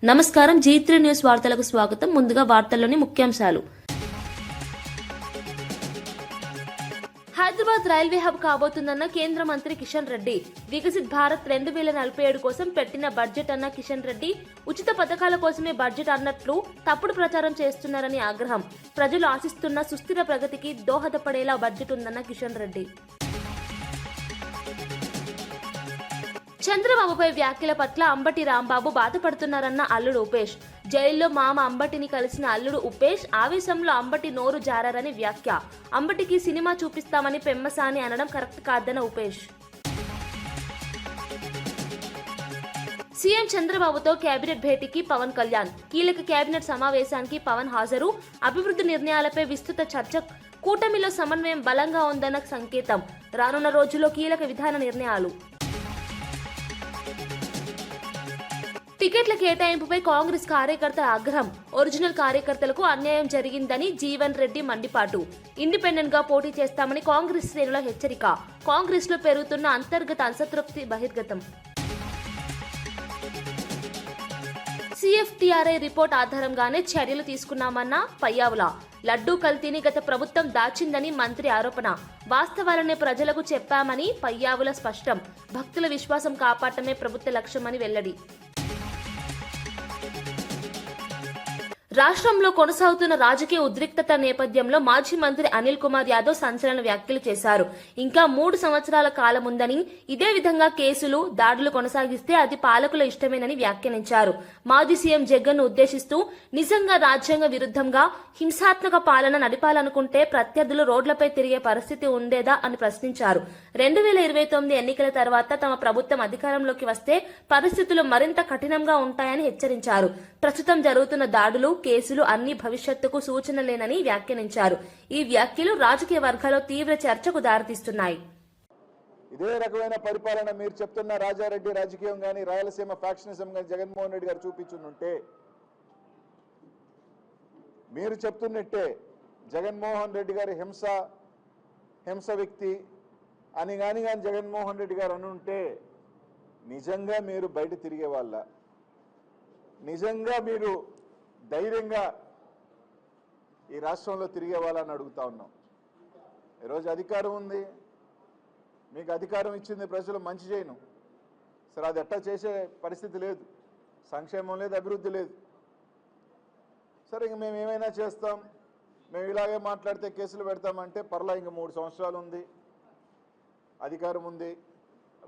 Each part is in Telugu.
నమస్కారం. G3 న్యూస్ వార్తలకు స్వాగతం. ముందుగా వార్తల్లోని ముఖ్యాంశాలు. హైదరాబాద్ రైల్వే హబ్ కాబోతుందన్న కేంద్ర మంత్రి కిషన్ రెడ్డి. వికసిత్ భారత్ 2047 కోసం పెట్టిన బడ్జెట్ అన్న కిషన్ రెడ్డి ఉచిత పథకాల కోసమే బడ్జెట్ అన్నట్లు తప్పుడు ప్రచారం చేస్తున్నారని ఆగ్రహం. ప్రజలు ఆశిస్తున్న సుస్థిర ప్రగతికి దోహదపడేలా బడ్జెట్ ఉందన్న కిషన్ రెడ్డి. చంద్రబాబుపై వ్యాఖ్యల పట్ల అంబటి రాంబాబు బాధపడుతున్నారన్న అల్లుడు ఉపేష్. జైల్లో మామ అంబటిని కలిసిన అల్లుడు ఉపేష్ ఆవేశంలో అంబటి నోరు జారారని వ్యాఖ్య. అంబటికి సినిమా చూపిస్తామని పెమ్మసాని అనడం కరెక్ట్ కాదన్న ఉపేష్. సీఎం చంద్రబాబుతో కేబినెట్ భేటీకి పవన్ కళ్యాణ్. కీలక కేబినెట్ సమావేశానికి పవన్ హాజరు. అభివృద్ధి నిర్ణయాలపై విస్తృత చర్చ. కూటమిలో సమన్వయం బలంగా ఉందన్న సంకేతం. రానున్న రోజుల్లో కీలక విధాన నిర్ణయాలు. టికెట్ల కేటాయింపుపై కాంగ్రెస్ కార్యకర్తల ఆగ్రహం. ఒరిజినల్ కార్యకర్తలకు అన్యాయం జరిగిందని జీవన్ రెడ్డి మండిపాటు. ఇండిపెండెంట్ గా పోటీ చేస్తామని కాంగ్రెస్ శ్రేణుల హెచ్చరిక. కాంగ్రెస్ లో పెరుగుతున్న అంతర్గత అసంతృప్తి బహిర్గతం. CFTRI రిపోర్ట్ ఆధారంగానే చర్యలు తీసుకున్నామన్న పయ్యావుల. లడ్డూ కల్తీని గత ప్రభుత్వం దాచిందని మంత్రి ఆరోపణ. వాస్తవాలనే ప్రజలకు చెప్పామని పయ్యావుల స్పష్టం. భక్తుల విశ్వాసం కాపాడటమే ప్రభుత్వ లక్ష్యమని వెల్లడి. రాష్ట్రంలో కొనసాగుతున్న రాజకీయ ఉద్రిక్తత నేపథ్యంలో మాజీ మంత్రి అనిల్ కుమార్ యాదవ్ సంచలన వ్యాఖ్యలు చేశారు. ఇంకా 3 సంవత్సరాల కాలం ఉందని, ఇదే విధంగా కేసులు, దాడులు కొనసాగిస్తే అది పాలకుల ఇష్టమేనని వ్యాఖ్యానించారు. మాజీ సీఎం జగన్ ను ఉద్దేశిస్తూ నిజంగా రాజ్యాంగ విరుద్ధంగా హింసాత్మక పాలన నడిపాలనుకుంటే ప్రత్యర్థులు రోడ్లపై తిరిగే పరిస్థితి ఉండేదా అని ప్రశ్నించారు. 2029 ఎన్నికల తర్వాత తమ ప్రభుత్వం అధికారంలోకి వస్తే పరిస్థితులు మరింత కఠినంగా ఉంటాయని హెచ్చరించారు. ప్రస్తుతం జరుగుతున్న దాడులు, కేసులు అన్ని భవిష్యత్తుకు సూచనలేనని వ్యాఖ్యానించారు. ఈ వ్యాఖ్యలు రాజకీయ వర్గాల్లో తీవ్ర చర్చకు దారితీస్తున్నాయి. ఇదే రకమైన పరిపాలన మీరు చెప్తున్న రాజారెడ్డి రాజకీయం గాని, రాయలసీమ ఫ్యాక్షనిజం గాని జగన్మోహన్ రెడ్డి గారు చూపించుంటే, మీరు చెప్తున్నట్టే జగన్మోహన్ రెడ్డి గారి హింస వ్యక్తి అని కానీ జగన్మోహన్ రెడ్డి గారు అనుంటే నిజంగా మీరు బయట తిరిగే వాళ్ళ, నిజంగా మీరు ధైర్యంగా ఈ రాష్ట్రంలో తిరిగే వాళ్ళని అడుగుతా ఉన్నాం. ఈరోజు అధికారం ఉంది, మీకు అధికారం ఇచ్చింది ప్రజలు, మంచి చేయను సరే, అది ఎట్టా చేసే పరిస్థితి లేదు, సంక్షేమం లేదు, అభివృద్ధి లేదు. సరే, ఇంక మేము ఏమైనా చేస్తాం, మేము ఇలాగే మాట్లాడితే కేసులు పెడతామంటే పర్లా, ఇంక 3 సంవత్సరాలు ఉంది, అధికారం ఉంది,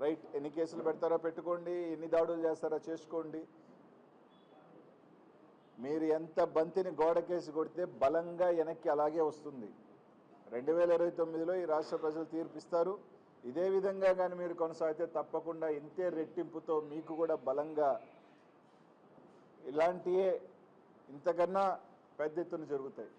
రైట్, ఎన్ని కేసులు పెడతారో పెట్టుకోండి, ఎన్ని దాడులు చేస్తారో చేసుకోండి. మీరు ఎంత బంతిని గోడకేసి కొడితే బలంగా వెనక్కి అలాగే వస్తుంది. 2029లో ఈ రాష్ట్ర ప్రజలు తీర్పిస్తారు. ఇదే విధంగా కానీ మీరు కొనసాగితే తప్పకుండా ఇంతే రెట్టింపుతో మీకు కూడా బలంగా ఇలాంటియే ఇంతకన్నా పెద్ద ఎత్తున జరుగుతాయి.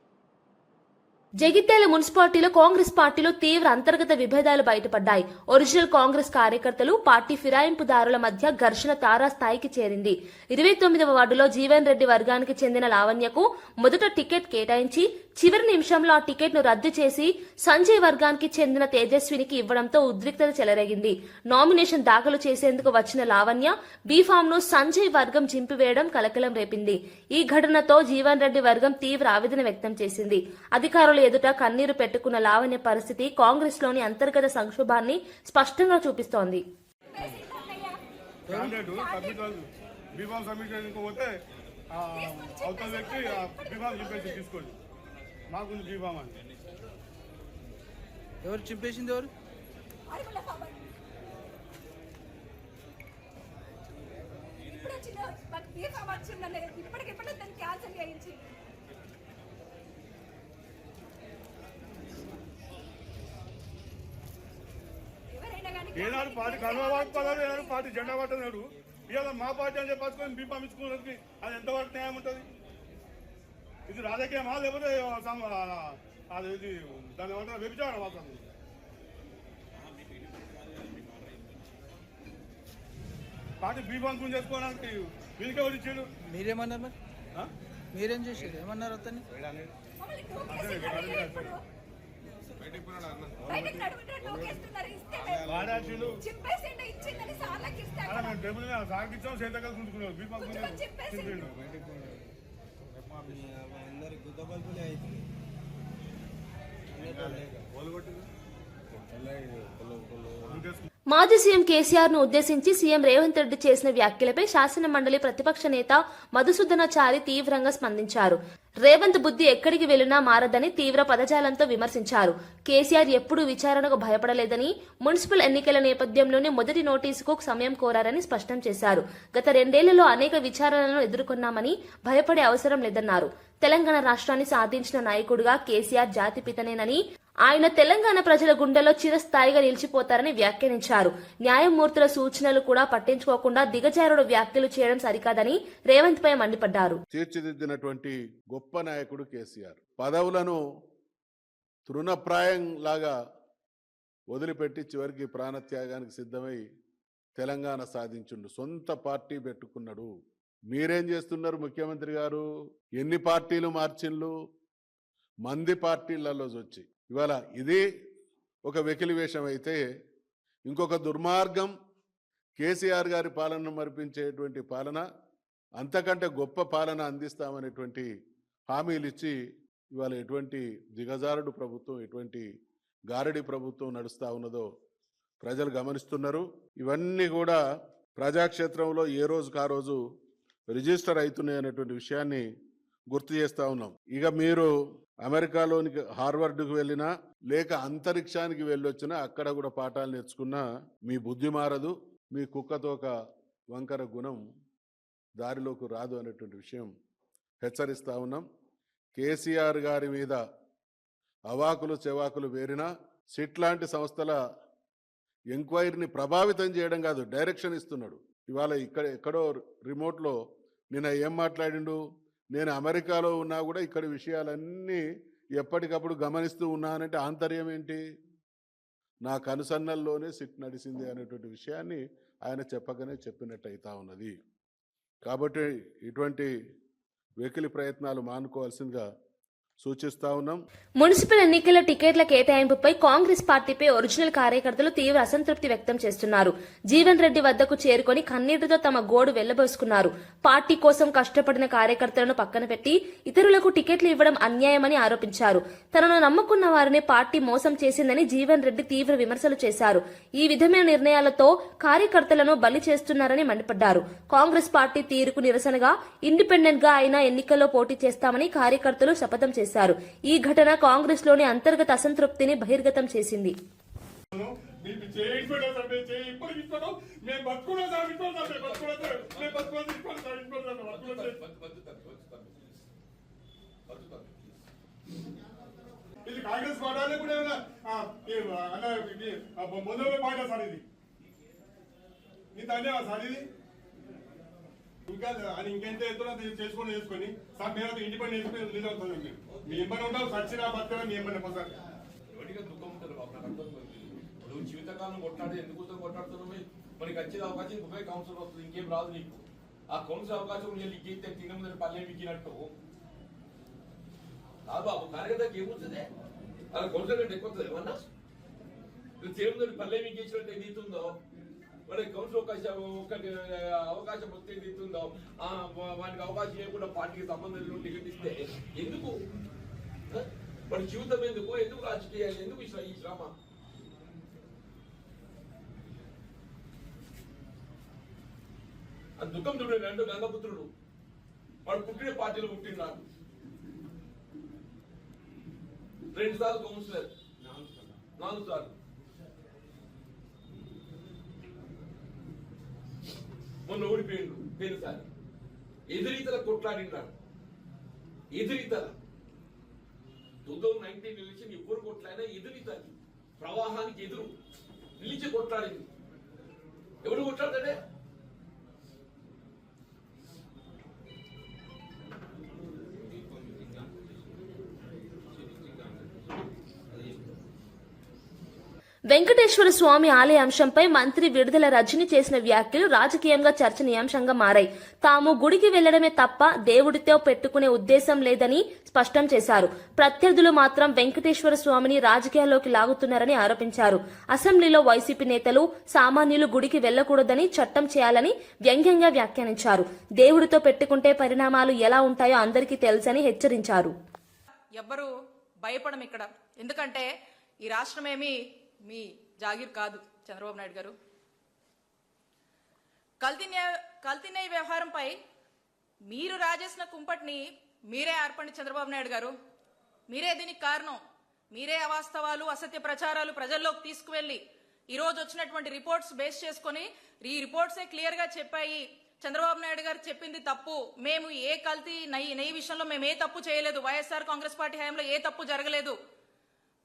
జగిత్యాల మున్సిపాలిటీలో కాంగ్రెస్ పార్టీలో తీవ్ర అంతర్గత విభేదాలు బయటపడ్డాయి. ఒరిజినల్ కాంగ్రెస్ కార్యకర్తలు, పార్టీ ఫిరాయింపుదారుల మధ్య ఘర్షణ తారాస్థాయికి చేరింది. 29వ వార్డులో జీవన్ రెడ్డి వర్గానికి చెందిన లావణ్యకు మొదట టికెట్ కేటాయించి చివరి నిమిషంలో ఆ టికెట్ ను రద్దు చేసి సంజయ్ వర్గానికి చెందిన తేజస్వినికి ఇవ్వడంతో ఉద్రిక్తత చెలరేగింది. నామినేషన్ దాఖలు చేసేందుకు వచ్చిన లావణ్య బీఫామ్ ను సంజయ్ వర్గం చింపివేయడం కలకలం రేపింది. ఈ ఘటనతో జీవన్ రెడ్డి వర్గం తీవ్ర ఆవేదన వ్యక్తం చేసింది. అధికారుల ఎదుట కన్నీరు పెట్టుకున్న లావణ్య పరిస్థితి కాంగ్రెస్ లోని అంతర్గత సంక్షోభాన్ని స్పష్టంగా చూపిస్తోంది. ఎవరు చింపేసింది? ఎవరు ఏనాడు పార్టీ కన్వర్ట్ పదాలు, ఏనాడు పార్టీ జెండా పట్టనాడు, ఇవాళ మా పార్టీ అని చెప్పాల్సుకొని బీఫామ్ ఇచ్చుకున్నది అది ఎంతవరకు న్యాయం ఉంటుంది? ఇది రాజకీయమా లేకపోతే అది ఇది దాని ఏమంటారు వ్యభిచారం? మాత్రం పార్టీ బీఫామ్ గురించి చేసుకోవడానికి వీళ్ళకి ఎవరు ఇచ్చాడు? మీరేమన్నారు? మరి మీరేం చేశారు? ఏమన్నారు అతన్ని? బయటకు నడుముంటే నూకేస్తున్నారు. ఇస్తే మేము వాడాల్సిండు చింపేసిండు. ఇచ్చిందని సార్లకి ఇస్తే అలా మేము టేబుల్ మీద సాగిచ్చాం చేతకాలు గుంజుకున్నాం బీపా గుంజుకొని చింపేసిండు. అందరికి గుద్ద బల్బులే అవుతుంది మాజీ సీఎం కేసీఆర్ ను ఉద్దేశించి సీఎం రేవంత్ రెడ్డి చేసిన వ్యాఖ్యలపై శాసన మండలి ప్రతిపక్ష నేత మధుసూదనాచారి తీవ్రంగా స్పందించారు. రేవంత్ బుద్ధి ఎక్కడికి వెళ్లినా మారదని తీవ్ర పదజాలంతో విమర్శించారు. కేసీఆర్ ఎప్పుడూ విచారణకు భయపడలేదని, మున్సిపల్ ఎన్నికల నేపథ్యంలోనే మొదటి నోటీసుకు సమయం కోరారని స్పష్టం చేశారు. గత 2 ఏళ్లలో అనేక విచారణలను ఎదుర్కొన్నామని భయపడే అవసరం లేదన్నారు. తెలంగాణ రాష్ట్రాన్ని సాధించిన నాయకుడిగా కేసీఆర్ జాతిపితనేనని, ఆయన తెలంగాణ ప్రజల గుండెల్లో చిరస్థాయిగా నిలిచిపోతారని వ్యాఖ్యానించారు. న్యాయమూర్తుల సూచనలు కూడా పట్టించుకోకుండా దిగజారుడు వ్యాఖ్యలు చేయడం సరికాదని రేవంత్ పై మండిపడ్డారు. తీర్చిదిద్దినటువంటి గొప్ప నాయకుడు కేసీఆర్ పదవులను తృణప్రాయం లాగా వదిలిపెట్టి చివరికి ప్రాణత్యాగానికి సిద్ధమై తెలంగాణ సాధించుండు. సొంత పార్టీ పెట్టుకున్నాడు. మీరేం చేస్తున్నారు ముఖ్యమంత్రి గారు? ఎన్ని పార్టీలు మార్చిండ్లు? మంది పార్టీలలో వచ్చి ఇవాళ ఇది ఒక వెకిలి వేషం అయితే, ఇంకొక దుర్మార్గం కేసీఆర్ గారి పాలనను మరిపించేటువంటి పాలన, అంతకంటే గొప్ప పాలన అందిస్తామనేటువంటి హామీలు ఇచ్చి ఇవాళ ఎటువంటి దిగజారుడు ప్రభుత్వం, ఎటువంటి గారడి ప్రభుత్వం నడుస్తూ ఉన్నదో ప్రజలు గమనిస్తున్నారు. ఇవన్నీ కూడా ప్రజాక్షేత్రంలో ఏ రోజుకు ఆ రోజు రిజిస్టర్ అవుతున్నాయి అనేటువంటి విషయాన్ని గుర్తు చేస్తూ ఉన్నాం. ఇక మీరు అమెరికాలోనికి హార్వర్డ్కి వెళ్ళినా లేక అంతరిక్షానికి వెళ్ళొచ్చినా అక్కడ కూడా పాఠాలు నేర్చుకున్నా మీ బుద్ధి మారదు, మీ కుక్కతోక వంకర గుణం దారిలోకి రాదు అనేటువంటి విషయం హెచ్చరిస్తూ ఉన్నాం. కేసీఆర్ గారి మీద అవాకులు చెవాకులు వేరినా సిట్ లాంటి సంస్థల ఎంక్వైరీని ప్రభావితం చేయడం కాదు, డైరెక్షన్ ఇస్తున్నాడు. ఇవాళ ఎక్కడో రిమోట్లో నిన్న ఏం మాట్లాడిండు? నేను అమెరికాలో ఉన్నా కూడా ఇక్కడ విషయాలన్నీ ఎప్పటికప్పుడు గమనిస్తూ ఉన్నానంటే ఆంతర్యం ఏంటి? నా కనుసన్నల్లోనే సిట్ నడిచింది అనేటువంటి విషయాన్ని ఆయన చెప్పగానే చెప్పినట్టు అవుతా ఉన్నది. కాబట్టి ఇటువంటి వెకిలి ప్రయత్నాలు మానుకోవాల్సిందిగా సూచిస్తా ఉన్నాం. మున్సిపల్ ఎన్నికల టికెట్ల కేటాయింపుపై కాంగ్రెస్ పార్టీపై ఒరిజినల్ కార్యకర్తలు తీవ్ర అసంతృప్తి వ్యక్తం చేస్తున్నారు. జీవన్ రెడ్డి వద్దకు చేరుకొని కన్నీటితో తమ గోడు వెళ్లబోసుకున్నారు. పార్టీ కోసం కష్టపడిన కార్యకర్తలను పక్కన పెట్టి ఇతరులకు టికెట్లు ఇవ్వడం అన్యాయమని ఆరోపించారు. తనను నమ్ముకున్న వారిని పార్టీ మోసం చేసిందని జీవన్ రెడ్డి తీవ్ర విమర్శలు చేశారు. ఈ విధమైన నిర్ణయాలతో కార్యకర్తలను బలి చేస్తున్నారని మండిపడ్డారు. కాంగ్రెస్ పార్టీ తీరుకు నిరసనగా ఇండిపెండెంట్ గా అయినా ఎన్నికల్లో పోటీ చేస్తామని కార్యకర్తలు శపథం చేశారు. ఈ ఘటన కాంగ్రెస్ లోని అంతర్గత అసంతృప్తిని బహిర్గతం చేసింది. ఇది కాంగ్రెస్ పార్టీ కూడా మొదలు పాట సార్, ఇది ఇంత అన్యాయం సార్. ఇది ఇంకా అని ఇంకెంత ఎత్తున చేసుకొని సార్ మేము ఇండిపెండెంట్ నిధులు అవుతుంది. మీరు మీ ఇబ్బంది ఉంటావు సచ్చినా బతున్నా మీ ఇబ్బంది సార్. ఎవరిగా దుఃఖం ఉంటుంది బాబు, నాకు అర్థం నువ్వు జీవితకాలం కొట్లాడి ఎందుకు కొట్లాడుతున్నావు? మనకి వచ్చేది అవకాశం ఉపయోగ కౌన్సిల్ వస్తుంది, ఇంకేం రాదు నీకు. ఆ కౌన్సిల్ అవకాశం నీకు తినముందు పల్లె మిక్కినట్టు కాదు బాబు. కార్యకర్తకి ఏమవుతుంది? అలా కౌన్సిల్ కంటే ఎక్కువ వస్తుంది ఏమన్నా? నువ్వు తినముందు పల్లె మిక్కించినట్టు ఏది ఇస్తుందో, మనకి కౌన్సిల్ అవకాశం వస్తే ఏది ఇస్తుందో, వానికి అవకాశం ఇవ్వకుండా పార్టీకి సంబంధం టికెట్ ఇస్తే ఎందుకు? మన జీవితం ఎందుకు రాజకీయాలు ఎందుకు ఈ శ్రమ? అది దుఃఖం చూడండి. 2 గంగపుత్రుడు వాడు పుట్టిన పార్టీలో పుట్టినాడు. 2 సార్లు కౌన్సిలర్, 4 సార్లు. మొన్న ఓడిపోయిండు పేరుసారి. ఎదురీతల కొట్లాడినాడు. ఎదురీతల 2019 ఎలక్షన్ ఎవరు కొట్లాడినా ఎదురీతలు ప్రవాహానికి ఎదురు నిలిచి కొట్లాడింది. ఎవరు కొట్లాడతాడే? వెంకటేశ్వర స్వామి ఆలయ అంశంపై మంత్రి విడుదల రజని చేసిన వ్యాఖ్యలు రాజకీయంగా చర్చనీయాంశంగా మారాయి. తాము గుడికి వెళ్లడమే తప్ప దేవుడితో పెట్టుకునే ఉద్దేశం లేదని స్పష్టం చేశారు. ప్రత్యర్థులు మాత్రం వెంకటేశ్వర స్వామిని రాజకీయాల్లోకి లాగుతున్నారని ఆరోపించారు. అసెంబ్లీలో వైసీపీ నేతలు సామాన్యులు గుడికి వెళ్లకూడదని చట్టం చేయాలని వ్యంగ్యంగా వ్యాఖ్యానించారు. దేవుడితో పెట్టుకుంటే పరిణామాలు ఎలా ఉంటాయో అందరికీ తెలుసని హెచ్చరించారు. ఎవ్వరూ భయపడం ఇక్కడ. ఎందుకంటే ఈ రాష్ట్రమేమి మీ జాగీర్ కాదు చంద్రబాబు నాయుడు గారు. కల్తీ న్యాయ వ్యవహారంపై మీరు రాజేసిన కుంపటిని మీరే ఆర్పండి చంద్రబాబు నాయుడు గారు. మీరే దీనికి కారణం. మీరే అవాస్తవాలు, అసత్య ప్రచారాలు ప్రజల్లోకి తీసుకువెళ్లి ఈ రోజు వచ్చినటువంటి రిపోర్ట్స్ బేస్ చేసుకుని ఈ రిపోర్ట్సే క్లియర్ గా చెప్పాయి చంద్రబాబు నాయుడు గారు చెప్పింది తప్పు, మేము ఏ కల్తీ నెయ్యి విషయంలో మేము ఏ తప్పు చేయలేదు, వైఎస్ఆర్ కాంగ్రెస్ పార్టీ హయాంలో ఏ తప్పు జరగలేదు,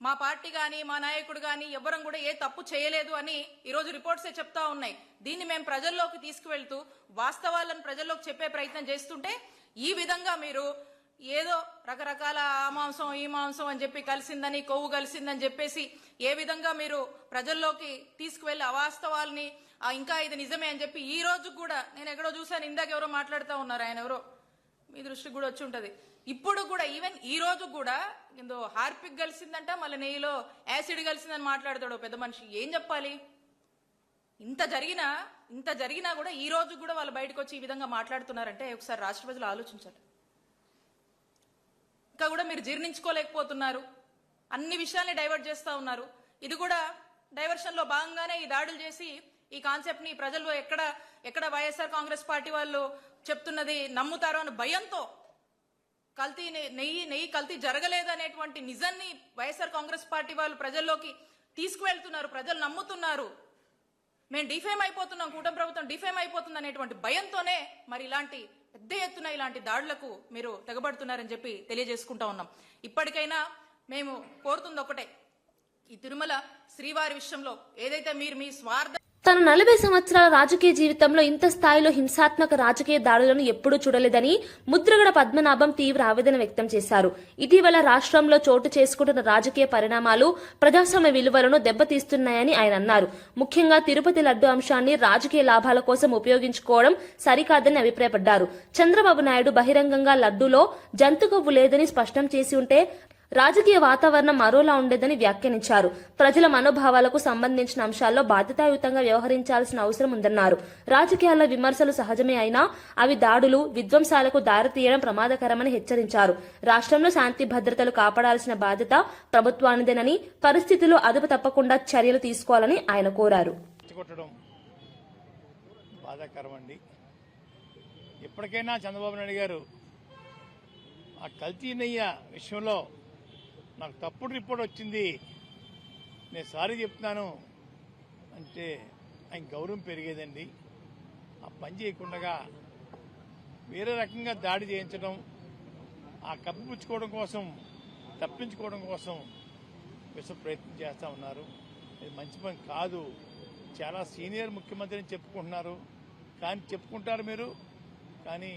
మా పార్టీ గాని మా నాయకుడు గాని ఎవ్వరం కూడా ఏ తప్పు చేయలేదు అని ఈరోజు రిపోర్ట్సే చెప్తా ఉన్నాయి. దీన్ని మేము ప్రజల్లోకి తీసుకువెళ్తూ వాస్తవాలను ప్రజల్లోకి చెప్పే ప్రయత్నం చేస్తుంటే ఈ విధంగా మీరు ఏదో రకరకాల ఆ మాంసం ఈ మాంసం అని చెప్పి కలిసిందని కొవ్వు కలిసిందని చెప్పేసి ఏ విధంగా మీరు ప్రజల్లోకి తీసుకువెళ్లి అవాస్తవాల్ని ఇంకా ఇది నిజమే అని చెప్పి ఈ రోజు కూడా నేను ఎక్కడో చూశాను, ఇందాక ఎవరో మాట్లాడుతూ ఉన్నారు, ఆయన ఎవరో మీ దృష్టికి కూడా వచ్చి ఉంటది. ఇప్పుడు కూడా ఈవెన్ ఈ రోజు కూడా ఏందో హార్పిక్ కలిసిందంట, మళ్ళీ నెయ్యిలో యాసిడ్ కలిసిందని మాట్లాడతాడు పెద్ద మనిషి. ఏం చెప్పాలి? ఇంత జరిగినా కూడా ఈ రోజు కూడా వాళ్ళు బయటకు వచ్చి ఈ విధంగా మాట్లాడుతున్నారంటే ఒకసారి రాష్ట్ర ప్రజలు ఆలోచించాలి. ఇంకా కూడా మీరు జీర్ణించుకోలేకపోతున్నారు, అన్ని విషయాల్ని డైవర్ట్ చేస్తా ఉన్నారు. ఇది కూడా డైవర్షన్ లో భాగంగానే ఈ దాడులు చేసి ఈ కాన్సెప్ట్ ని ప్రజలు ఎక్కడ వైఎస్ఆర్ కాంగ్రెస్ పార్టీ వాళ్ళు చెప్తున్నది నమ్ముతారో అని భయంతో నెయ్యి కల్తీ జరగలేదనేటువంటి నిజాన్ని వైఎస్ఆర్ కాంగ్రెస్ పార్టీ వాళ్ళు ప్రజల్లోకి తీసుకువెళ్తున్నారు. ప్రజలు నమ్ముతున్నారు. మేము డిఫేమ్ అయిపోతున్నాం, కూటమి ప్రభుత్వం డిఫేమ్ అయిపోతుంది అనేటువంటి భయంతోనే మరి ఇలాంటి పెద్ద ఎత్తున ఇలాంటి దాడులకు మీరు తెగబడుతున్నారని చెప్పి తెలియజేసుకుంటా ఉన్నాం. ఇప్పటికైనా మేము కోరుతుంది ఒకటే, ఈ తిరుమల శ్రీవారి విషయంలో ఏదైతే మీరు మీ స్వార్థ తన 40 సంవత్సరాల రాజకీయ జీవితంలో ఇంత స్థాయిలో హింసాత్మక రాజకీయ దాడులను ఎప్పుడూ చూడలేదని ముద్రగడ పద్మనాభం తీవ్ర ఆవేదన వ్యక్తం చేశారు. ఇటీవల రాష్ట్రంలో చోటు చేసుకుంటున్న రాజకీయ పరిణామాలు ప్రజాస్వామ్య విలువలను దెబ్బతీస్తున్నాయని ఆయన అన్నారు. ముఖ్యంగా తిరుపతి లడ్డు అంశాన్ని రాజకీయ లాభాల కోసం ఉపయోగించుకోవడం సరికాదని అభిప్రాయపడ్డారు. చంద్రబాబు నాయుడు బహిరంగంగా లడ్డూలో జంతు కొవ్వు లేదని స్పష్టం చేసి ఉంటే రాజకీయ వాతావరణం మరోలా ఉండేదని వ్యాఖ్యానించారు. ప్రజల మనోభావాలకు సంబంధించిన అంశాల్లో బాధ్యతాయుతంగా వ్యవహరించాల్సిన అవసరం ఉందన్నారు. రాజకీయాల్లో విమర్శలు సహజమే అయినా అవి దాడులు, విధ్వంసాలకు దారితీయడం ప్రమాదకరమని హెచ్చరించారు. రాష్ట్రంలో శాంతి భద్రతలు కాపాడాల్సిన బాధ్యత ప్రభుత్వానిదేనని, పరిస్థితుల్లో అదుపు తప్పకుండా చర్యలు తీసుకోవాలని ఆయన కోరారు. ఇప్పటికైనా చంద్రబాబు నాయుడు గారు ఆ కల్తీ నెయ్యి విషయంలో నాకు తప్పుడు రిపోర్ట్ వచ్చింది, నేను సారీ చెప్తున్నాను అంటే ఆయన గౌరవం పెరిగేదండి. ఆ పని చేయకుండా వేరే రకంగా దాడి చేయించడం, ఆ కప్పిపుచ్చుకోవడం కోసం, తప్పించుకోవడం కోసం విశ్వ ప్రయత్నం చేస్తూ ఉన్నారు. ఇది మంచి పని కాదు. చాలా సీనియర్ ముఖ్యమంత్రిని చెప్పుకుంటున్నారు, కానీ చెప్పుకుంటారు మీరు, కానీ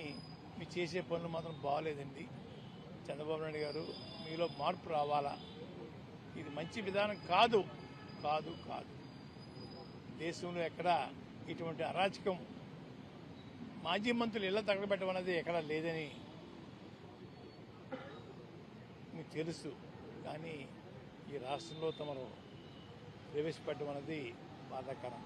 మీరు చేసే పనులు మాత్రం బాగోలేదండి. చంద్రబాబు నాయుడు గారు, మీలో మార్పు రావాలా. ఇది మంచి విధానం కాదు కాదు కాదు దేశంలో ఎక్కడ ఇటువంటి అరాచకం మాజీ మంత్రులు ఇళ్ల తగలబెట్టడం అనేది ఎక్కడా లేదని మీకు తెలుసు. కానీ ఈ రాష్ట్రంలో తమరు ప్రవేశపెట్టడం అనేది బాధాకరం.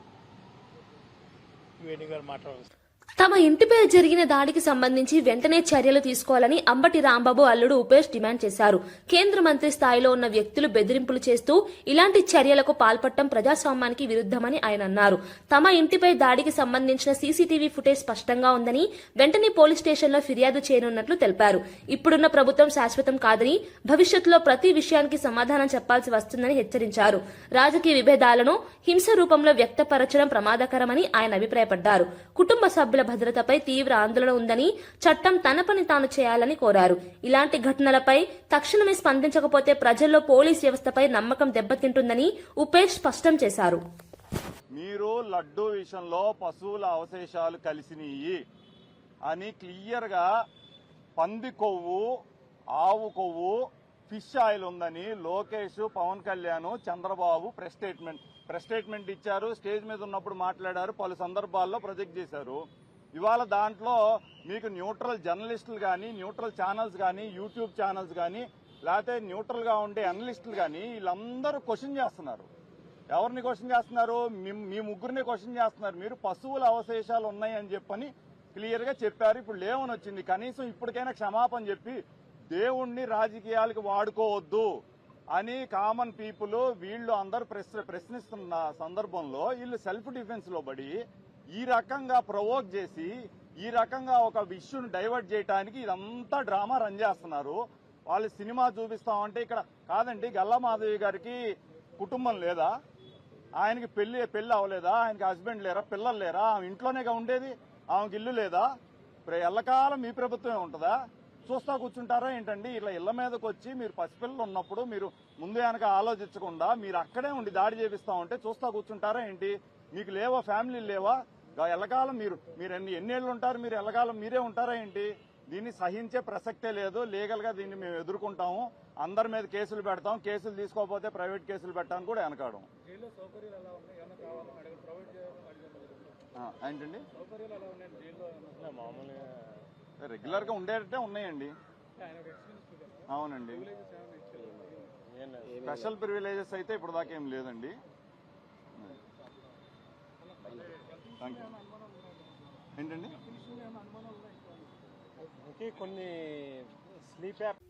వేణుగారు మాట్లాడాల్సి తమ ఇంటిపై జరిగిన దాడికి సంబంధించి వెంటనే చర్యలు తీసుకోవాలని అంబటి రాంబాబు అల్లుడు ఉపేష్ డిమాండ్ చేశారు. కేంద్ర మంత్రి స్థాయిలో ఉన్న వ్యక్తులు బెదిరింపులు చేస్తూ ఇలాంటి చర్యలకు పాల్పడటం ప్రజాస్వామ్యానికి విరుద్ధమని ఆయన అన్నారు. తమ ఇంటిపై దాడికి సంబంధించిన సీసీటీవీ ఫుటేజ్ స్పష్టంగా ఉందని, వెంటనే పోలీస్ స్టేషన్లో ఫిర్యాదు చేయనున్నట్లు తెలిపారు. ఇప్పుడున్న ప్రభుత్వం శాశ్వతం కాదని, భవిష్యత్తులో ప్రతి విషయానికి సమాధానం చెప్పాల్సి వస్తుందని హెచ్చరించారు. రాజకీయ విభేదాలను హింస రూపంలో వ్యక్తపరచడం ప్రమాదకరమని ఆయన అభిప్రాయపడ్డారు. కుటుంబ సభ్యుల భద్రతపై తీవ్ర ఆందోళన ఉందని, చట్టం తన పని తాను చేయాలని కోరారు. ఇలాంటి ఘటనలపై తక్షణమే స్పందించకపోతే ప్రజల్లో పోలీస్ వ్యవస్థపై నమ్మకం దెబ్బతింటుందని ఉపేష్ స్పష్టం చేశారు. మీరు లడ్డూ విషయంలో పశువుల అవశేషాలు కలిసినవి అని క్లియర్గా పంది కొవ్వు, ఆవు కొవ్వు ఫిష్ ఆయిల్ ఉందని లోకేష్, పవన్ కళ్యాణ్, చంద్రబాబు ప్రెస్ స్టేట్మెంట్ ఇచ్చారు. స్టేజ్ మీద ఉన్నప్పుడు మాట్లాడారు, పలు సందర్భాల్లో ప్రొజెక్ట్ చేశారు. ఇవాళ దాంట్లో మీకు న్యూట్రల్ జర్నలిస్టులు కానీ, న్యూట్రల్ ఛానల్స్ కానీ, యూట్యూబ్ ఛానల్స్ కానీ, లేకపోతే న్యూట్రల్ గా ఉండే అనలిస్టులు కానీ వీళ్ళందరూ క్వశ్చన్ చేస్తున్నారు. ఎవరిని క్వశ్చన్ చేస్తున్నారు? మీ ముగ్గురిని క్వశ్చన్ చేస్తున్నారు. మీరు పశువుల అవశేషాలు ఉన్నాయని చెప్పని క్లియర్ గా చెప్పారు. ఇప్పుడు లేవని వచ్చింది. కనీసం ఇప్పటికైనా క్షమాపణ చెప్పి దేవుణ్ణి రాజకీయాలకు వాడుకోవద్దు అని కామన్ పీపుల్ వీళ్ళు అందరూ ప్రశ్నిస్తున్న సందర్భంలో వీళ్ళు సెల్ఫ్ డిఫెన్స్ లో పడి ఈ రకంగా ప్రవోక్ చేసి ఈ రకంగా ఒక ఇష్యూని డైవర్ట్ చేయడానికి ఇదంతా డ్రామా రన్ చేస్తున్నారు. వాళ్ళు సినిమా చూపిస్తామంటే ఇక్కడ కాదండి, గల్లా మాధవి గారికి కుటుంబం లేదా? ఆయనకి పెళ్లి అవ్వలేదా? ఆయనకి హస్బెండ్ లేరా? పిల్లలు లేరా? ఆమె ఇంట్లోనేగా ఉండేది. ఆమెకి ఇల్లు లేదా? ఎల్లకాలం మీ ప్రభుత్వమే ఉంటుందా? చూస్తా కూర్చుంటారా ఏంటండి? ఇలా ఇళ్ల మీదకి వచ్చి మీరు పసిపిల్లలు ఉన్నప్పుడు మీరు ముందు వెనక ఆలోచించకుండా మీరు అక్కడే ఉండి దాడి చేపిస్తామంటే చూస్తా కూర్చుంటారా ఏంటి? మీకు లేవా? ఫ్యామిలీ లేవా? ఎల్లకాలం మీరు ఎన్నేళ్ళు ఉంటారు? మీరు ఎల్లకాలం మీరే ఉంటారా ఏంటి? దీన్ని సహించే ప్రసక్తే లేదు. లీగల్ గా దీన్ని మేము ఎదుర్కొంటాము. అందరి మీద కేసులు పెడతాం. కేసులు తీసుకోకపోతే ప్రైవేట్ కేసులు పెట్టడానికి కూడా వెనకాడం. ఏంటండి? రెగ్యులర్ గా ఉండేటట్టే ఉన్నాయండి. అవునండి. స్పెషల్ ప్రివిలేజెస్ అయితే ఇప్పుడు దాకా ఏం లేదండి. ఏంటండి? కొన్ని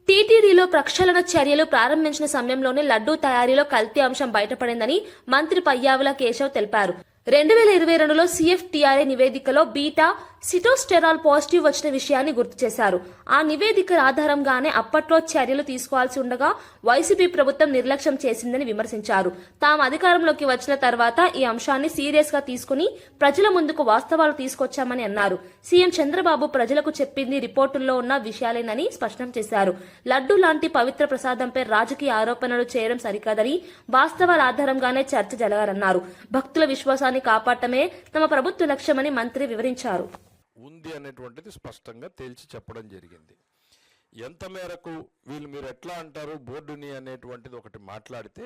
టీటీడీలో ప్రక్షాళన చర్యలు ప్రారంభించిన సమయంలోనే లడ్డూ తయారీలో కల్తీ అంశం బయటపడిందని మంత్రి పయ్యావుల కేశవ్ తెలిపారు. 2022లో CFTRA నివేదికలో బీటా సిటోస్టెరాల్ పాజిటివ్ వచ్చిన విషయాన్ని గుర్తు చేశారు. ఆ నివేదిక ఆధారంగానే అప్పట్లో చర్యలు తీసుకోవాల్సి ఉండగా వైసీపీ ప్రభుత్వం నిర్లక్ష్యం చేసిందని విమర్శించారు. తాము అధికారంలోకి వచ్చిన తర్వాత ఈ అంశాన్ని సీరియస్ గా తీసుకుని ప్రజల ముందుకు వాస్తవాలు తీసుకొచ్చామని అన్నారు. సీఎం చంద్రబాబు ప్రజలకు చెప్పింది రిపోర్టుల్లో ఉన్న విషయాలేనని స్పష్టం చేశారు. లడ్డూ లాంటి పవిత్ర ప్రసాదంపై రాజకీయ ఆరోపణలు చేయడం సరికాదని వాస్తవాల ఆధారంగానే చర్చ జరగాలన్నారు. భక్తుల విశ్వాసాన్ని కాపాడటమే తమ ప్రభుత్వ లక్ష్యమని మంత్రి వివరించారు. ఉంది అనేటువంటిది స్పష్టంగా తేల్చి చెప్పడం జరిగింది. ఎంత మేరకు మీరు ఎట్లా అంటారు బోర్డుని అనేటువంటిది ఒకటి మాట్లాడితే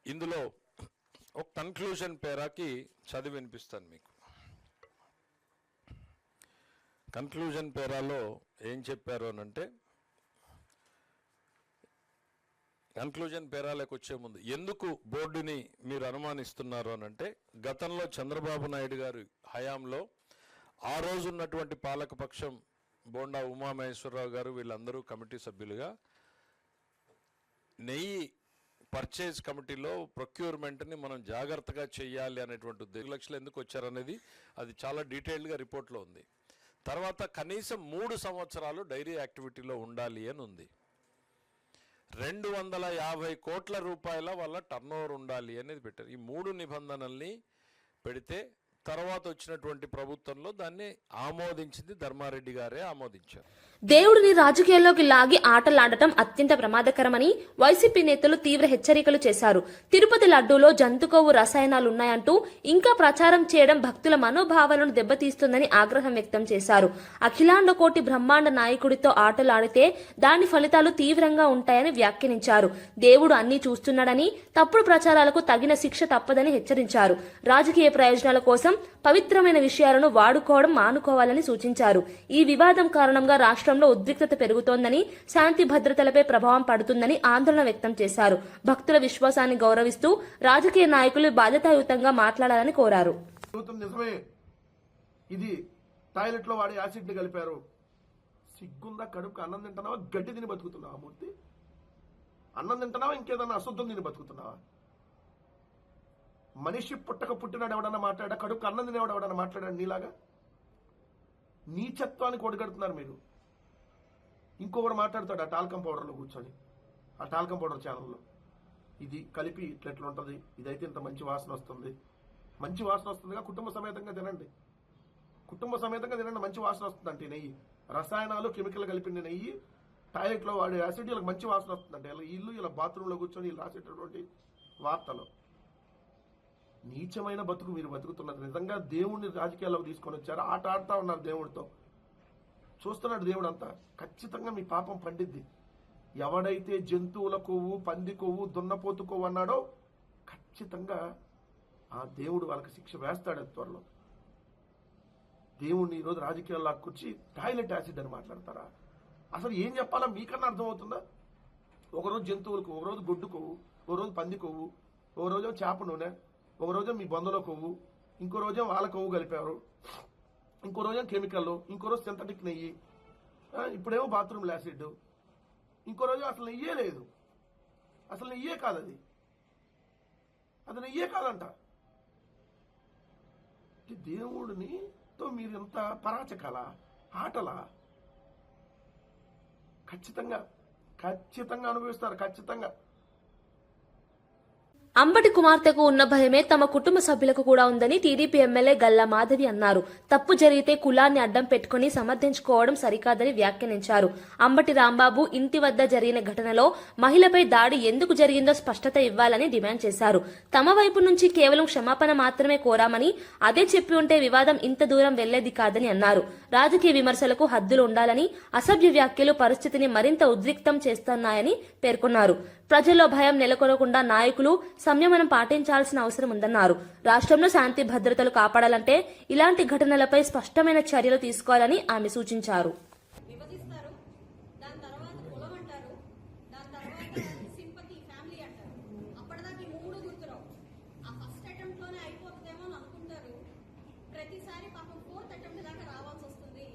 ఇందులో ఒక కన్క్లూజన్ పేరాకి చదివి వినిపిస్తాను మీకు. కన్క్లూజన్ పేరాలో ఏం చెప్పారు అనంటే, కన్క్లూజన్ పేరాలకు వచ్చే ముందు ఎందుకు బోర్డుని మీరు అనుమానిస్తున్నారు అనంటే, గతంలో చంద్రబాబు నాయుడు గారి హయాంలో ఆ రోజు ఉన్నటువంటి పాలకపక్షం బోండా ఉమామహేశ్వరరావు గారు వీళ్ళందరూ కమిటీ సభ్యులుగా నెయ్యి పర్చేజ్ కమిటీలో ప్రొక్యూర్మెంట్ని మనం జాగ్రత్తగా చేయాలి అనేటువంటి ఉద్దేశం. 2 లక్షలు ఎందుకు వచ్చారనేది అది చాలా డీటెయిల్డ్గా రిపోర్ట్లో ఉంది. తర్వాత కనీసం 3 సంవత్సరాలు డైరీ యాక్టివిటీలో ఉండాలి అని ఉంది. 250 కోట్ల రూపాయల వల్ల టర్నోవర్ ఉండాలి అనేది పెట్టారు. ఈ 3 నిబంధనల్ని పెడితే తర్వాత వచ్చినటువంటి ప్రభుత్వంలో దాన్ని ఆమోదించింది ధర్మారెడ్డి గారే ఆమోదించారు. దేవుడిని రాజకీయాల్లోకి లాగి ఆటలాడటం అత్యంత ప్రమాదకరమని వైసీపీ నేతలు తీవ్ర హెచ్చరికలు చేశారు. తిరుపతి లడ్డూలో జంతుకొవ్వు రసాయనాలున్నాయంటూ ఇంకా ప్రచారం చేయడం భక్తుల మనోభావాలను దెబ్బతీస్తుందని ఆగ్రహం వ్యక్తం చేశారు. అఖిలాండ కోటి బ్రహ్మాండ నాయకుడితో ఆటలాడితే దాని ఫలితాలు తీవ్రంగా ఉంటాయని వ్యాఖ్యానించారు. దేవుడు అన్నీ చూస్తున్నాడని, తప్పుడు ప్రచారాలకు తగిన శిక్ష తప్పదని హెచ్చరించారు. రాజకీయ ప్రయోజనాల కోసం పవిత్రమైన విషయాలను వాడుకోవడం మానుకోవాలని సూచించారు. ఈ వివాదం కారణంగా రాష్ట్రంలో ఉద్రిక్తత పెరుగుతోందని, శాంతి భద్రతలపై ప్రభావం పడుతుందని ఆందోళన వ్యక్తం చేశారు. భక్తుల విశ్వాసాన్ని గౌరవిస్తూ రాజకీయ నాయకులు బాధ్యతాయుతంగా మాట్లాడాలని కోరారు. నిజమే, ఇది టాయిలెట్ లో వాడే యాసిడ్ ని కలిపారు. సిగ్గుందా? కడుపుకు అన్నం తింటున్నావా? గడ్డి తిని బతుకుతున్నావా? మూర్తి, అన్నం తింటున్నావా? ఇంకేదన్నా అశుద్ధం తిని బతుకుతున్నావా? మనిషి పుట్టినాడు ఎవడన్నా మాట్లాడా? కడుపు అన్నం తినేవాడు ఎవడన్నా మాట్లాడాడు? నీలాగా నీచత్వానికి ఒడిగడుతున్నారు మీరు. ఇంకొకడు మాట్లాడతాడు ఆ టాల్కం పౌడర్లో కూర్చొని, ఆ టాల్కం పౌడర్ ఛానల్లో ఇది కలిపి ఇట్లా ఉంటుంది, ఇదైతే ఇంత మంచి వాసన వస్తుంది. మంచి వాసన వస్తుందిగా కుటుంబ సమేతంగా తినండి. కుటుంబ సమేతంగా తినండి, మంచి వాసన వస్తుందంటే నెయ్యి. రసాయనాలు కెమికల్ కలిపిన నెయ్యి, టాయిలెట్లో వాడే యాసిడ్, ఇలా మంచి వాసన వస్తుందంటే ఇలా బాత్రూంలో కూర్చొని వీళ్ళు రాసేటటువంటి వార్తలు. నీచమైన బతుకు మీరు బతుకుతున్నది. నిజంగా దేవుణ్ణి రాజకీయాల్లోకి తీసుకొని వచ్చారు, ఆట ఆడుతూ ఉన్నారు దేవుడితో. చూస్తున్నాడు దేవుడు అంతా. ఖచ్చితంగా మీ పాపం పండిద్ది. ఎవడైతే జంతువుల కొవ్వు, పంది కొవ్వు, దున్నపోతు కొవ్వు అన్నాడో ఖచ్చితంగా ఆ దేవుడు వాళ్ళకి శిక్ష వేస్తాడు త్వరలో. దేవుడిని ఈరోజు రాజకీయాల్లో అక్కుర్చి టాయిలెట్ యాసిడ్ అని మాట్లాడతారా? అసలు ఏం చెప్పాలా మీకన్నా అర్థమవుతుందా? ఒకరోజు జంతువుల కొవ్వు, ఒకరోజు గొడ్డు కొవ్వు, ఒక రోజు పంది కొవ్వు, ఒక రోజు చేప నూనె, ఒక రోజు మీ బొందలో కొవ్వు, ఇంకో రోజు వాళ్ళ కొవ్వు కలిపారు, ఇంకో రోజు కెమికల్, ఇంకో రోజు సింథటిక్ నెయ్యి, ఇప్పుడేమో బాత్రూమ్ యాసిడ్, ఇంకో రోజు అసలు నెయ్యే లేదు. అసలు నెయ్యే కాదు, అది నెయ్యే కాదంట. దేవుడిని తో మీరు ఎంత పరాచకాల ఆటలా? ఖచ్చితంగా అనుభవిస్తారు. ఖచ్చితంగా. అంబటి కుమార్తెకు ఉన్న భయమే తమ కుటుంబ సభ్యులకు కూడా ఉందని టీడీపీ ఎమ్మెల్యే గల్లా మాధవి అన్నారు. తప్పు జరిగితే కులాన్ని అడ్డం పెట్టుకుని సమర్థించుకోవడం సరికాదని వ్యాఖ్యానించారు. అంబటి రాంబాబు ఇంటి వద్ద జరిగిన ఘటనలో మహిళపై దాడి ఎందుకు జరిగిందో స్పష్టత ఇవ్వాలని డిమాండ్ చేశారు. తమ వైపు నుంచి కేవలం క్షమాపణ మాత్రమే కోరామని, అదే చెప్పి ఉంటే వివాదం ఇంత దూరం వెళ్లేది కాదని అన్నారు. రాజకీయ విమర్శలకు హద్దులు ఉండాలని, అసభ్య వ్యాఖ్యలు పరిస్థితిని మరింత ఉద్రిక్తం చేస్తున్నాయని పేర్కొన్నారు. ప్రజల్లో భయం నెలకొనకుండా నాయకులు సంయమనం పాటించాల్సిన అవసరం ఉందన్నారు. రాష్ట్రంలో శాంతి భద్రతలు కాపాడాలంటే ఇలాంటి ఘటనలపై స్పష్టమైన చర్యలు తీసుకోవాలని ఆమె సూచించారు. విభజిస్తారు, దాని తర్వాత కులం అంటారు, దాని తర్వాత సింపతి ఫ్యామిలీ అంటారు. అప్పటిదాకా ఈ మూడు గుర్తురావు. ఆ ఫస్ట్ అటెంప్ట్ లోనే అయిపోతుందేమో అని అనుకుంటారు. ప్రతిసారి పాపం ఫోర్త్ అటెంప్ట్ దాకా రావాల్సి వస్తుంది.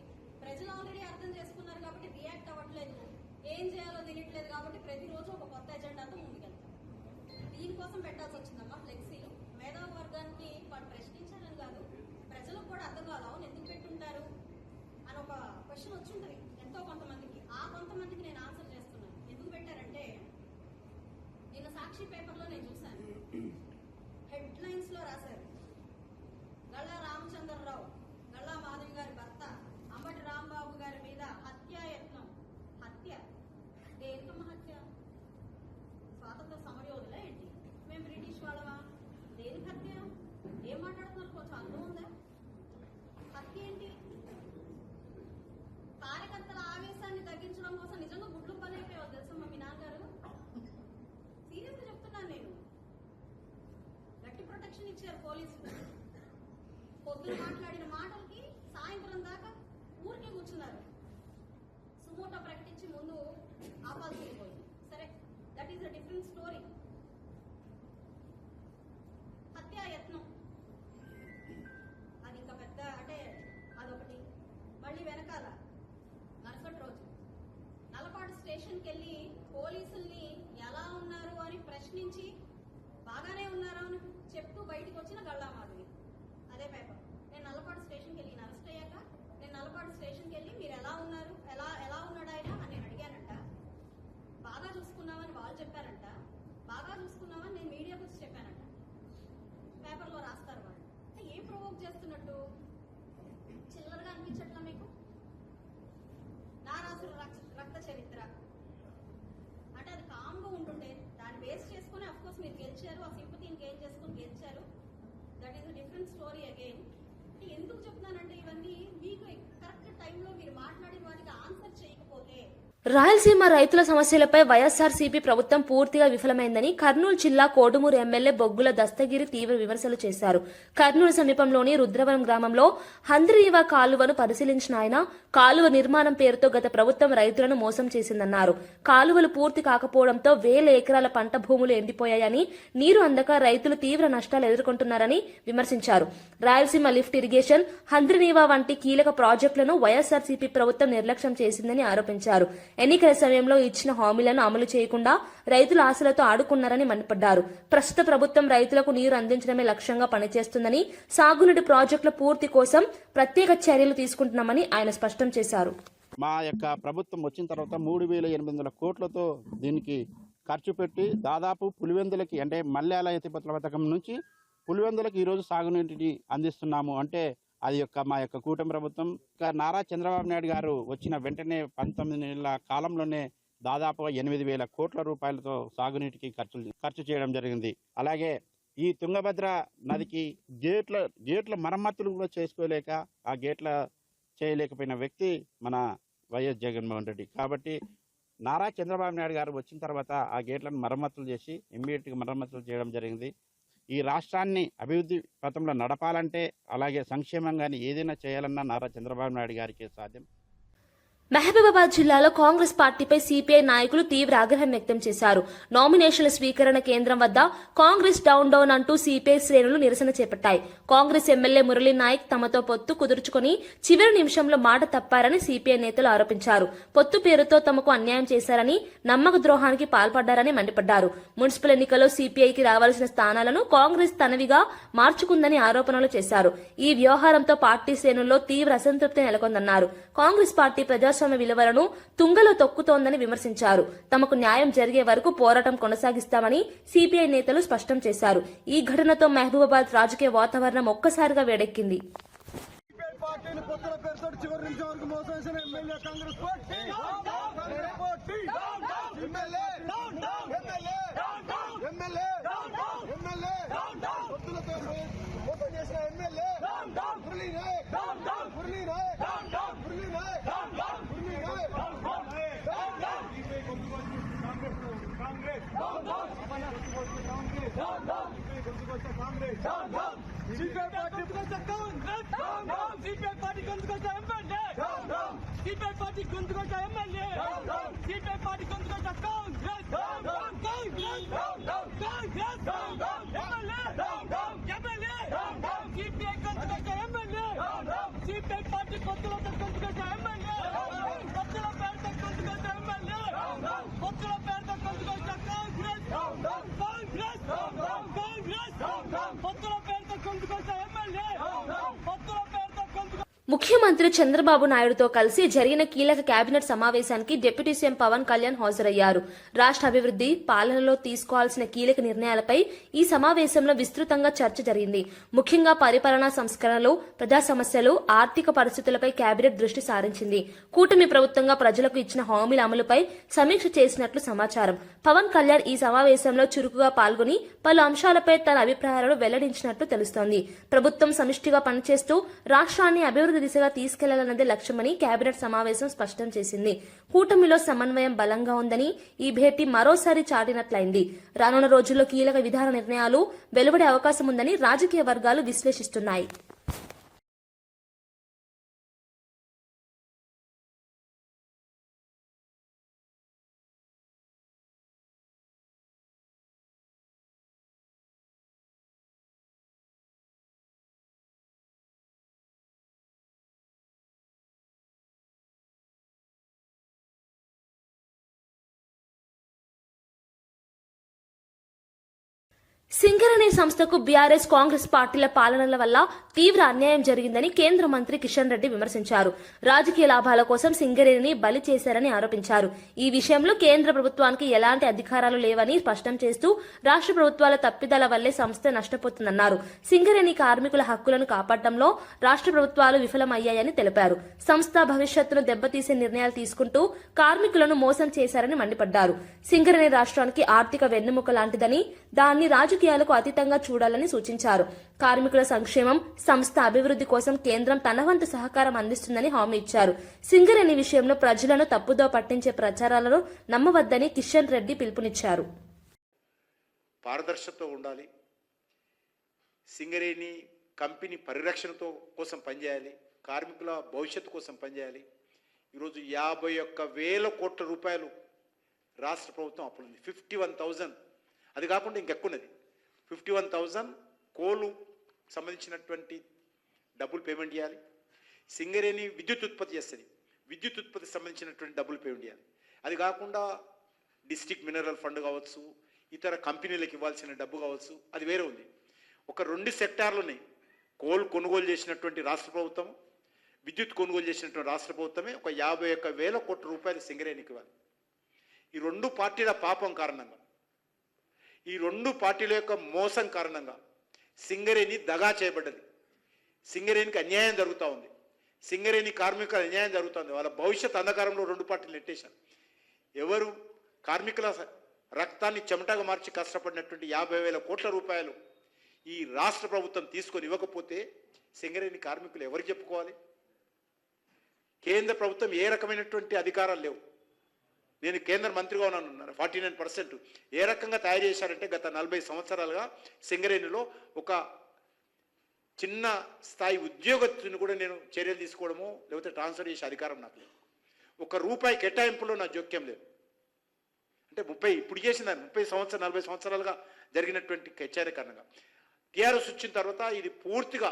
ప్రజలు ఆల్రెడీ అర్థం చేసుకున్నారు కాబట్టి రియాక్ట్ అవ్వట్లేదు, ఏం చేయాలో తెలియట్లేదు కాబట్టి ప్రతిరోజు ఒక కొత్త ఎజెండాతో ముందుకెళ్తారు. దీనికోసం పెట్టాల్సి వచ్చిందమ్మా ఫ్లెక్సీలు. మేధావి వర్గానికి వాడు ప్రశ్నించాలని కాదు, ప్రజలకు కూడా అర్థం కాదు అవును ఎందుకు పెట్టుంటారు అని ఒక క్వశ్చన్ వచ్చింటది ఎంతో కొంతమందికి. ఆ కొంతమందికి నేను ఆన్సర్ చేస్తున్నాను. ఎందుకు పెట్టారంటే నిన్న సాక్షి పేపర్లో నేను చూశాను, హెడ్ లైన్స్ లో రాశారు, గల్లా రామచంద్రరావు, గల్లా మాధవి గారి భర్త అంబటి రాంబాబు గారి మీద హత్యాయత్నం. హత్య దేనికమ్మ హత్య? స్వాతంత్ర సమరయోధులా ఏంటి? మేము బ్రిటిష్ వాళ్ళమా? దేనికి హత్య? ఏం మాట్లాడుతున్నారు? కొంచెం అర్థం ఉందా? హత్య ఏంటి? కార్యకర్తల ఆవేశాన్ని తగ్గించడం కోసం నిజంగా గుడ్లు పని అయిపోయావు తెలుసమ్మా మీ నాన్నగారు. సీరియస్ గా చెప్తున్నాను నేను. గట్టి ప్రొటెక్షన్ ఇచ్చారు పోలీసులు. పొద్దున మాట్లాడిన మాటలకి సాయంత్రం దాకా ఊరికే కూర్చున్నారు. సుమోటో ప్రకటించి ముందు ఆపాల్సి పోయింది. సరే, that is a different story. హత్యాయత్నం అది ఇంకా పెద్ద, అంటే అదొకటి. మళ్ళీ వెనకాల మరుసటి రోజు నల్లపాడు స్టేషన్కి వెళ్ళి పోలీసుల్ని ఎలా ఉన్నారు అని ప్రశ్నించి బాగానే ఉన్నారా అని చెప్తూ బయటకు వచ్చిన గల్లా మాధవి. అదే పేపర్. నేను నల్లపాడు స్టేషన్కి వెళ్ళి అరెస్ట్ అయ్యాక నేను నల్లపాడు స్టేషన్కి వెళ్ళి మీరు ఎలా ఉన్నారు, ఎలా ఉన్నాడు ఆయన అని నేను అడిగానంట. బాగా చూసుకున్నామని వాళ్ళు చెప్పారంట, బాగా చూసుకున్నామని నేను మీడియాకు వచ్చి చెప్పానంట. పేపర్లో రాస్తారు వాళ్ళు. ఏం ప్రొవోక్ చేస్తున్నట్టు చిల్లరగా అనిపించట్లా మీకు? నారాసుర రక్త చరిత్ర అంటే అది కామ్గా ఉంటుండే, దాన్ని బేస్ చేసుకుని అఫ్ కోర్స్ మీరు గెలిచారు, ఆ సింపతిని గెయిన్ చేసుకుని గెలిచారు. That is a different story again. అంటే ఎందుకు చెప్తున్నానంటే ఇవన్నీ మీకు కరెక్ట్ టైంలో మీరు మాట్లాడిన వాటికి ఆన్సర్ చేయకపోతే. రాయలసీమ రైతుల సమస్యలపై వైఎస్ఆర్సీపీ ప్రభుత్వం పూర్తిగా విఫలమైందని కర్నూలు జిల్లా కోడుమూరు ఎమ్మెల్యే బొగ్గుల దస్తగిరి తీవ్ర విమర్శలు చేశారు. కర్నూలు సమీపంలోని రుద్రవరం గ్రామంలో హంద్రీవా కాలువను పరిశీలించిన ఆయన కాలువ నిర్మాణం పేరుతో గత ప్రభుత్వం రైతులను మోసం చేసిందన్నారు. కాలువలు పూర్తి కాకపోవడంతో వేల ఎకరాల పంట భూములు ఎండిపోయాయని, నీరు అందక రైతులు తీవ్ర నష్టాలు ఎదుర్కొంటున్నారని విమర్శించారు. రాయలసీమ లిఫ్ట్ ఇరిగేషన్, హంద్రీవా వంటి కీలక ప్రాజెక్టులను వైఎస్ఆర్సీపీ ప్రభుత్వం నిర్లక్ష్యం చేసిందని ఆరోపించారు. ఎన్నికల సమయంలో ఇచ్చిన హామీలను అమలు చేయకుండా రైతుల ఆశలతో ఆడుకున్నారని మండిపడ్డారు. ప్రస్తుత ప్రభుత్వం రైతులకు నీరు అందించడమే లక్ష్యంగా పనిచేస్తుందని, సాగునీటి ప్రాజెక్టుల పూర్తి కోసం ప్రత్యేక చర్యలు తీసుకుంటున్నామని ఆయన స్పష్టం చేశారు. మా యొక్క ప్రభుత్వం వచ్చిన తర్వాత 3,800 కోట్లతో దీనికి ఖర్చు పెట్టి దాదాపు పులివెందులకి, అంటే మల్యాల ఎత్తిపోతల పథకం నుంచి పులివెందులకు ఈరోజు సాగునీటిని అందిస్తున్నాము. అంటే అది మా యొక్క కూటమి ప్రభుత్వం. నారా చంద్రబాబు నాయుడు గారు వచ్చిన వెంటనే 19 నెలల కాలంలోనే దాదాపుగా 8,000 కోట్ల రూపాయలతో సాగునీటికి ఖర్చు చేయడం జరిగింది. అలాగే ఈ తుంగభద్ర నదికి గేట్ల మరమ్మతులు కూడా చేసుకోలేక, ఆ గేట్ల చేయలేకపోయిన వ్యక్తి మన వైఎస్ జగన్మోహన్ రెడ్డి. కాబట్టి నారా చంద్రబాబు నాయుడు గారు వచ్చిన తర్వాత ఆ గేట్లను మరమ్మతులు చేసి ఇమ్మీడియట్గా మరమ్మతులు చేయడం జరిగింది. ఈ రాష్ట్రాన్ని అభివృద్ధి పథంలో నడపాలంటే, అలాగే సంక్షేమంగాని ఏదైనా చేయాలన్నా నారా చంద్రబాబు నాయుడు గారికి సాధ్యం. మహబూబాబాద్ జిల్లాలో కాంగ్రెస్ పార్టీపై సిపిఐ నాయకులు తీవ్ర ఆగ్రహం వ్యక్తం చేశారు. నామినేషన్ల స్వీకరణ కేంద్రం వద్ద కాంగ్రెస్ డౌన్ డౌన్ అంటూ సిపిఐ శ్రేణులు నిరసన చేపట్టాయి. కాంగ్రెస్ ఎమ్మెల్యే మురళీ నాయక్ తమతో పొత్తు కుదుర్చుకుని చివరి నిమిషంలో మాట తప్పారని సిపిఐ నేతలు ఆరోపించారు. పొత్తు పేరుతో తమకు అన్యాయం చేశారని, నమ్మక ద్రోహానికి పాల్పడ్డారని మండిపడ్డారు. మున్సిపల్ ఎన్నికల్లో సిపిఐకి రావాల్సిన స్థానాలను కాంగ్రెస్ తనవిగా మార్చుకుందని ఆరోపణలు చేశారు. ఈ వ్యవహారంతో పార్టీ శ్రేణుల్లో తీవ్ర అసంతృప్తి నెలకొందన్నారు. కాంగ్రెస్ పార్టీ ప్రజాస్వామ్య విలువలను తుంగలో తొక్కుతోందని విమర్శించారు. తమకు న్యాయం జరిగే వరకు పోరాటం కొనసాగిస్తామని సిపిఐ నేతలు స్పష్టం చేశారు. ఈ ఘటనతో మహబూబాబాద్ రాజకీయ వాతావరణం ఒక్కసారిగా వేడెక్కింది. ముఖ్యమంత్రి చంద్రబాబు నాయుడుతో కలిసి జరిగిన కీలక కేబినెట్ సమావేశానికి డిప్యూటీ సీఎం పవన్ కళ్యాణ్ హాజరయ్యారు. రాష్ట్ర అభివృద్ధి, పాలనలో తీసుకోవాల్సిన కీలక నిర్ణయాలపై ఈ సమావేశంలో విస్తృతంగా చర్చ జరిగింది. ముఖ్యంగా పరిపాలనా సంస్కరణలు, ప్రజా సమస్యలు, ఆర్థిక పరిస్థితులపై కేబినెట్ దృష్టి సారించింది. కూటమి ప్రభుత్వంగా ప్రజలకు ఇచ్చిన హామీల అమలుపై సమీక్ష చేసినట్లు సమాచారం. పవన్ కళ్యాణ్ ఈ సమావేశంలో చురుకుగా పాల్గొని పలు అంశాలపై తన అభిప్రాయాలను వెల్లడించినట్లు తెలుస్తోంది. ప్రభుత్వం సమిష్టిగా పనిచేస్తూ రాష్ట్రాన్ని అభివృద్ధి దిశగా తీసుకెళ్లాలన్నదే లక్ష్యమని కేబినెట్ సమావేశం స్పష్టం చేసింది. కూటమిలో సమన్వయం బలంగా ఉందని ఈ భేటీ మరోసారి చాటినట్లయింది. రానున్న రోజుల్లో కీలక విధాన నిర్ణయాలు వెలువడే అవకాశం ఉందని రాజకీయ వర్గాలు విశ్లేషిస్తున్నాయి. సింగరేణి సంస్థకు బీఆర్ఎస్, కాంగ్రెస్ పార్టీల పాలనల వల్ల తీవ్ర అన్యాయం జరిగిందని కేంద్ర మంత్రి కిషన్ రెడ్డి విమర్శించారు. రాజకీయ లాభాల కోసం సింగరేణిని బలి చేశారని ఆరోపించారు. ఈ విషయంలో కేంద్ర ప్రభుత్వానికి ఎలాంటి అధికారాలు లేవని స్పష్టం చేస్తూ రాష్ట్ర ప్రభుత్వాల తప్పిదాల వల్లే సంస్థ నష్టపోతుందన్నారు. సింగరేణి కార్మికుల హక్కులను కాపాడడంలో రాష్ట్ర ప్రభుత్వాలు విఫలమయ్యాయని తెలిపారు. సంస్థ భవిష్యత్తును దెబ్బతీసే నిర్ణయాలు తీసుకుంటూ కార్మికులను మోసం చేశారని మండిపడ్డారు. సింగరేణి రాష్ట్రానికి ఆర్థిక వెన్నెముక లాంటిదని, దాన్ని రాజకీయాలకు అతీతంగా చూడాలని సూచించారు. కార్మికుల సంక్షేమం, సంస్థ అభివృద్ధి కోసం కేంద్రం తన వంతు సహకారం అందిస్తుందని హామీ ఇచ్చారు. సింగరేణి విషయంలో ప్రజలను తప్పుదో పట్టించే ప్రచారాలను నమ్మవద్దని కిషన్ రెడ్డి పిలుపునిచ్చారు. పారదర్శకత ఉండాలి. సింగరేణి కంపెనీ పరిరక్షణతో కోసం పనిచేయాలి. కార్మికుల భవిష్యత్తు కోసం పనిచేయాలి. ఈరోజు 51,000 కోట్ల రూపాయలు రాష్ట్ర ప్రభుత్వం అప్పులుంది. 51,000. అది కాకుండా ఇంకెక్కున్నది. 51,000 కోలు సంబంధించినటువంటి డబ్బులు పేమెంట్ చేయాలి. సింగరేణి విద్యుత్ ఉత్పత్తి చేస్తుంది. విద్యుత్ ఉత్పత్తికి సంబంధించినటువంటి డబ్బులు పేమెంట్ చేయాలి. అది కాకుండా డిస్ట్రిక్ట్ మినరల్ ఫండ్ కావచ్చు, ఇతర కంపెనీలకు ఇవ్వాల్సిన డబ్బు కావచ్చు, అది వేరే ఉంది. ఒక 2 సెక్టార్లని కోల్ కొనుగోలు చేసినటువంటి రాష్ట్ర ప్రభుత్వం, విద్యుత్ కొనుగోలు చేసినటువంటి రాష్ట్ర ప్రభుత్వమే ఒక 51,000 కోట్ల రూపాయలు సింగరేణికి ఇవ్వాలి. ఈ 2 పార్టీల పాపం కారణంగా, ఈ 2 పార్టీల యొక్క మోసం కారణంగా సింగరేణి దగా చేయబడ్డది. సింగరేణికి అన్యాయం జరుగుతూ ఉంది. సింగరేణి కార్మికుల అన్యాయం జరుగుతుంది. వాళ్ళ భవిష్యత్ అంధకారంలో 2 పార్టీలు నెట్టేశారు. ఎవరు కార్మికుల రక్తాన్ని చెమటగా మార్చి కష్టపడినటువంటి 50,000 కోట్ల రూపాయలు ఈ రాష్ట్ర ప్రభుత్వం తీసుకొని ఇవ్వకపోతే సింగరేణి కార్మికులు ఎవరికి చెప్పుకోవాలి? కేంద్ర ప్రభుత్వం ఏ రకమైనటువంటి అధికారాలు లేవు. నేను కేంద్ర మంత్రిగా ఉన్నాను. 49% ఏ రకంగా తయారు చేశారంటే గత 40 సంవత్సరాలుగా సింగరేణిలో ఒక చిన్న స్థాయి ఉద్యోగస్తుని కూడా నేను చర్యలు తీసుకోవడము లేకపోతే ట్రాన్స్ఫర్ చేసే అధికారం నాకు లేదు. ₹1 కేటాయింపులో నా జోక్యం లేదు. అంటే 30 సంవత్సరాలు 40 సంవత్సరాలుగా జరిగినటువంటి కచేరీ కారణంగా టీఆర్ఎస్ వచ్చిన తర్వాత ఇది పూర్తిగా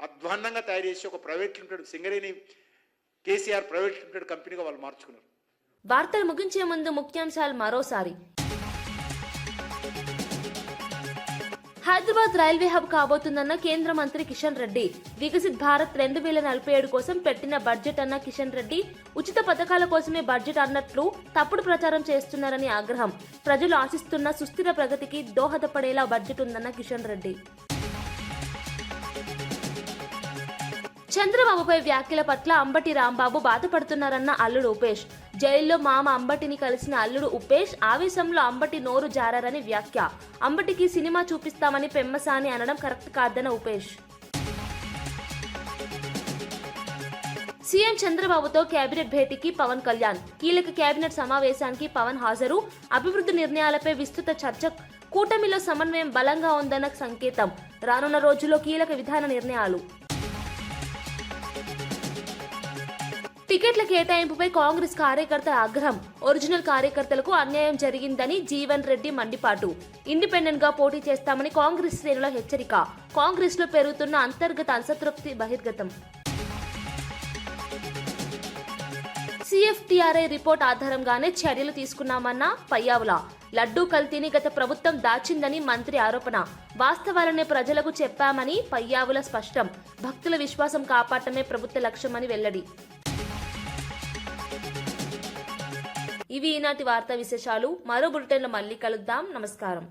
అధ్వాన్నంగా తయారు చేసి ఒక private limited Singareni KCR private limited కంపెనీగా వాళ్ళు మార్చుకున్నారు. వార్తలు ముగించే ముందు ముఖ్యాంశాలు మరోసారి. హైదరాబాద్ రైల్వే హబ్ కాబోతుందన్న కేంద్ర మంత్రి కిషన్ రెడ్డి. వికసిత్ భారత్ 2047 కోసం పెట్టిన బడ్జెట్ అన్న కిషన్ రెడ్డి. ఉచిత పథకాల కోసమే బడ్జెట్ అన్నట్లు తప్పుడు ప్రచారం చేస్తున్నారని ఆగ్రహం. ప్రజలు ఆశిస్తున్న సుస్థిర ప్రగతికి దోహదపడేలా బడ్జెట్ ఉందన్న కిషన్ రెడ్డి. చంద్రబాబుపై వ్యాఖ్యల పట్ల అంబటి రాంబాబు బాధపడుతున్నారన్న అల్లుడు ఉపేష్. జైల్లో మామ అంబటిని కలిసిన అల్లుడు ఉపేష్ ఆవేశంలో అంబటి నోరు జారారని వ్యాఖ్య. అంబటికి సినిమా చూపిస్తామని పెమ్మసాని అనడం కరెక్ట్ కాదన్న ఉపేష్. సీఎం చంద్రబాబుతో కేబినెట్ భేటీకి పవన్ కళ్యాణ్. కీలక కేబినెట్ సమావేశానికి పవన్ హాజరు. అభివృద్ధి నిర్ణయాలపై విస్తృత చర్చ. కూటమిలో సమన్వయం బలంగా ఉందన్న సంకేతం. రానున్న రోజుల్లో కీలక విధాన నిర్ణయాలు. టికెట్ల కేటాయింపుపై కాంగ్రెస్ కార్యకర్తల ఆగ్రహం. ఒరిజినల్ కార్యకర్తలకు అన్యాయం జరిగిందని జీవన్ రెడ్డి మండిపాటు. ఇండిపెండెంట్ గా పోటీ చేస్తామని కాంగ్రెస్ శ్రేణుల హెచ్చరిక. కాంగ్రెస్ లో పెరుగుతున్న అంతర్గత అసంతృప్తి బహిర్గతం. సిఎఫ్టిఆర్ఐ రిపోర్ట్ ఆధారంగానే చర్యలు తీసుకున్నామన్న పయ్యావుల. లడ్డూ కల్తీని గత ప్రభుత్వం దాచిందని మంత్రి ఆరోపణ. వాస్తవాలనే ప్రజలకు చెప్పామని పయ్యావుల స్పష్టం. భక్తుల విశ్వాసం కాపాడటమే ప్రభుత్వ లక్ష్యమని వెల్లడి. ఇవి ఈనాటి వార్తా విశేషాలు. మరో బులెటిన్లో మళ్ళీ కలుద్దాం. నమస్కారం.